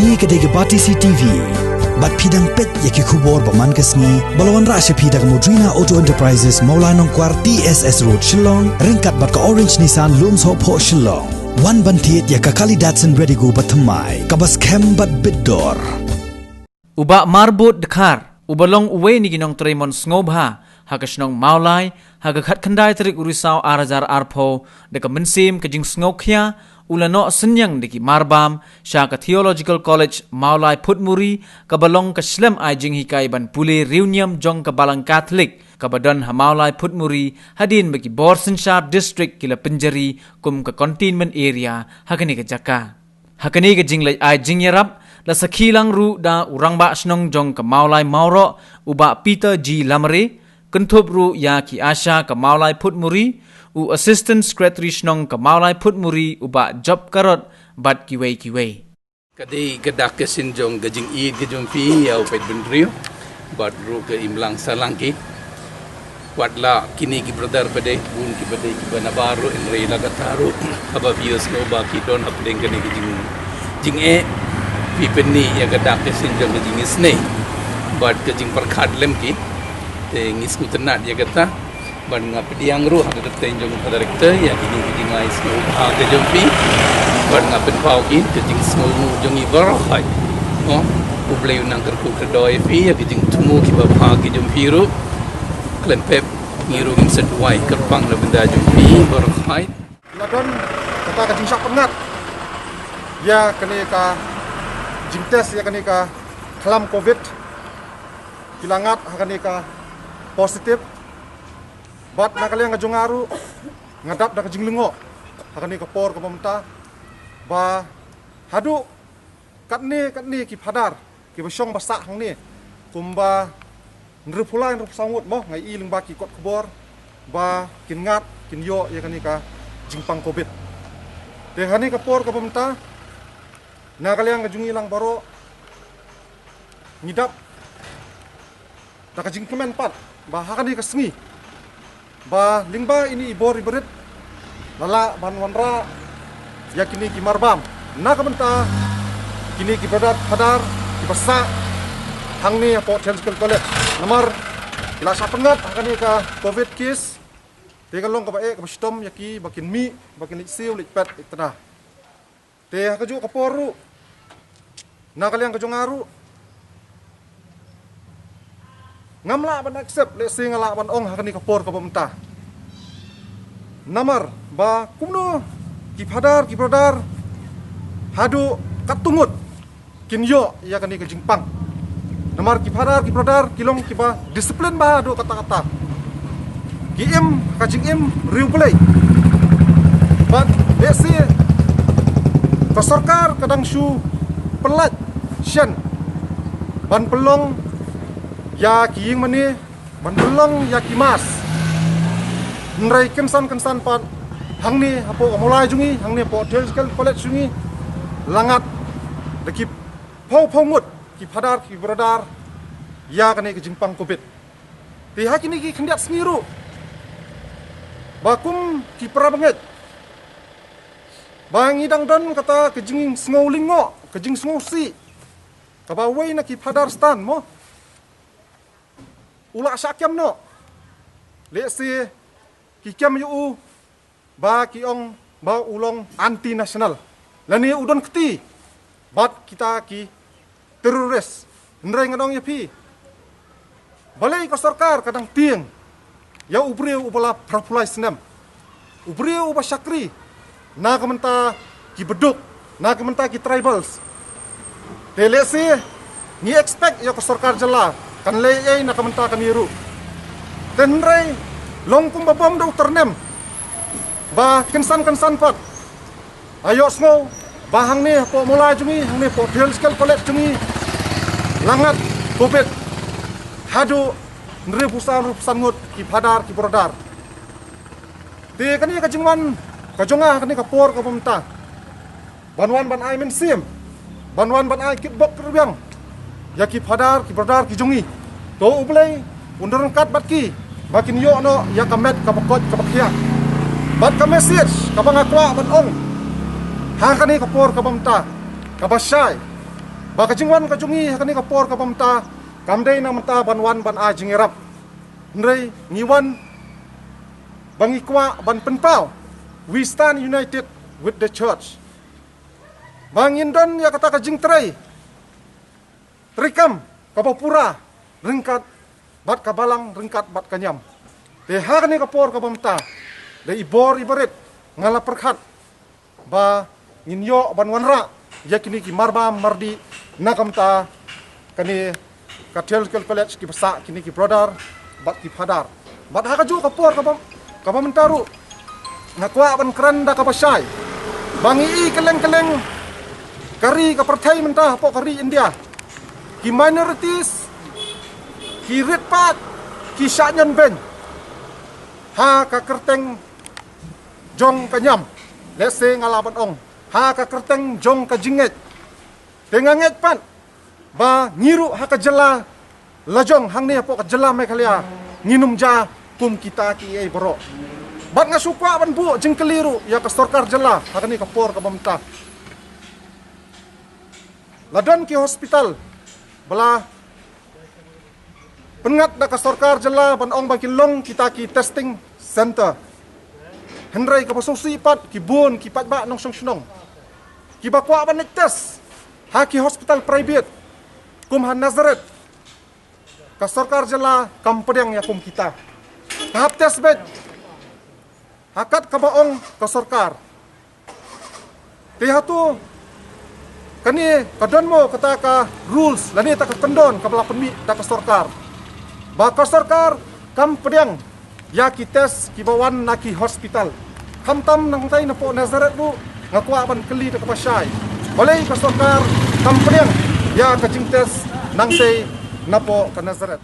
Kani kedai Bati CTV. Bat pidang pet yaki kubor paman kesni. Balawan rasya pidang Modrina Auto Enterprises Maulanong Kwar TSS Road Shillong. Ringkat bat ka Orange Nissan Lums Hop Ho Shillong. Wan bantiet yaka kali Datsun ready go batamai. Kabas kem bat bidor. Uba marbut dekar. Ubalong uwe ni ginong Tremon Snobha. Hakasnong maulai. Hagakat kandai terik urisau arajar arpo. Deka mensim kejing snokya. Ulano senyang diki marbam syaka Theological College Maulai Putmuri kabalong kaslem ajing hikai ban pule reunium jong kabalang Catholic kabadan Maulai Putmuri hadin bagi Borsenshap District kila penjari kum ke containment area hakani ke jaka hakani ke jinglai ajing yarap la sakilang ru da urang ba snong jong ke Maulai Mauro uba Peter G Lamre kentup ru ya ki Asha ke Maulai Putmuri u assistant secretary snong ke Maulai Putmuri uba job karot bat kiwei. Kadai kedak kesinjong gajing id gajong pi au pet bendrio bat ru ke imlang salangki watla kini ki brother bade bun ki bade ki bana baru en rei laga taru aba vius no ba ki don updeng kene jing e pi penni ya kedak kesinjong gajing isne bat gajing perkhat lem ki te ngisku tenat ya kata ban ngapediang ru hak tenjong director ya kini gajing ais no ha gajong pi ban ngapen pau ki gajing small jong i berhai oh ubleu nang kerku kedoi fi ya gajing tumu ki ba pa gajong pi ru klen pep ngiru ngin sedwai kerpang la benda jong pi berhai ladon kata gajing sak pengat ya kene ka jing test ya kene ka kelam covid kilangat kene ka positif bat nakaliang ngajong aru ngadap dak jing lengo hakani ka por ka pemerintah ba hadu katni ki phadar ki basong basak hang ni kumba nrupulai nrup sangut mo ngai i lengba ki kot kebor ba kin ngat kin yo ya kani ka jingpang covid de hani ka por ka pemerintah nakaliang ngajung ilang baro ngidap dak jing kemen pat ba hakani ka sengi ba lingba ini ibor ibarit lala ban wanra ya kini ki marbam na kabenta kini ki padar ki basa hang ni po Theological College nomor ila sa pengat hakani ka covid case te kalong ka bae ka stom yaki bakin mi bakin siu lik pet itna te hakaju ka poru na kaliang kajongaru ngamla ban accept le sing ala ban ong hakani kapor ka pemerintah namar ba kumno ki phadar ki brodar hadu katungut kinyo ya kani ka jingpang namar ki phadar ki brodar kilong ki ba disiplin ba hadu kata-kata ki im ka jing im riu play ban le si ka sarkar kadang shu pelat shen ban pelong ya kiing mani ban belong ya kimas nrai kensan pat hang ni apo mulai jungi hang ni po Theological College jungi langat deki pau mut ki phadar ki brodar ya kani ke jingpang covid ti hakini ki khendiat smiru bakum ki prabanget bangi dang don kata kejing sngolingo kejing snosi kabawai na ki phadar stan mo ula sakyam no le si ki kyam yu ba ki ong ba ulong anti nasional lani udon keti bat kita ki teroris ndrai ngadong yapi balai ka sarkar kadang tiang ya ubriu ubala prapulai senam ubriu uba syakri na kamenta ki beduk na kamenta ki tribals le si ni expect ya ka sarkar jala kan lei na kamenta kaniru tenrai longkum babam do ternem ba kensan pat ayo smo bahang ni po mulai jungi hang ni po Theological College jungi langat covid hadu nre pusan ngut ki phadar ki brodar te kani ka jingwan ka jonga kani ka por ka pemerintah banwan ban ai men sim banwan ban ai kit bok kerbiang ya ki phadar ki brodar ki jungi to ublei undur kat bat ki bakin yo no ya kamet ka pokot ka pakya bat ka message ka bangakwa ban ong hang kani ka por ka pemerintah ka basay Ba kajingwan kajungi hakani kapor ka pamta kamdei na menta banwan ban a jingerap. Ndrei ngiwan bangikwa ban penpau. We stand united with the church. Bang Indon ya kata kajing terai. Trikam kapapura ringkat bat kabalang ringkat bat kanyam. Te hakani kapor ka pamta. De ibor ibarit ngala perkhat. Ba nginyo ban wanra yakini ki marba mardi nakamta kani katel college ki pasa kini ki brother bat ki padar bat hakaju kapor ka mentaru nakwa ban keranda ka pasai bangi i keleng-keleng kari ka partai mentah po kari India ki minorities ki red part ki syanyan ben ha ka kerteng jong kanyam lese ngalaban ong ha ka kerteng jong ka jinget tenganget pan ba ngiru ha ka jela lajong hang ni po ka jela me khalia nginum ja kum kita ki ai boro bat nga sukwa ban bu jeng keliru ya ka sarkar jela ha ni ka por ka bamta ladan ki hospital bala pengat da ka sarkar jela ban ong bangki long kita ki testing center Hendrai ka pasong sipat ki bun ki patba nong song sunong ki bakwa ban tes haki hospital private kum han Nazareth ka sarkar jela kampedang ya kum kita tahap tes bed hakat ka baong ka sarkar tihatu kani kadon mo kata ka rules lani ta ka tendon ka bala penmi ta ka sarkar ba ka sarkar kampedang ya ki tes ki bawan na ki hospital hamtam nang tay na po Nazareth bu ngakwa ban keli ta ka pasay oleh ka sarkar kampedang ya ka jing tes nang tay na po ka Nazareth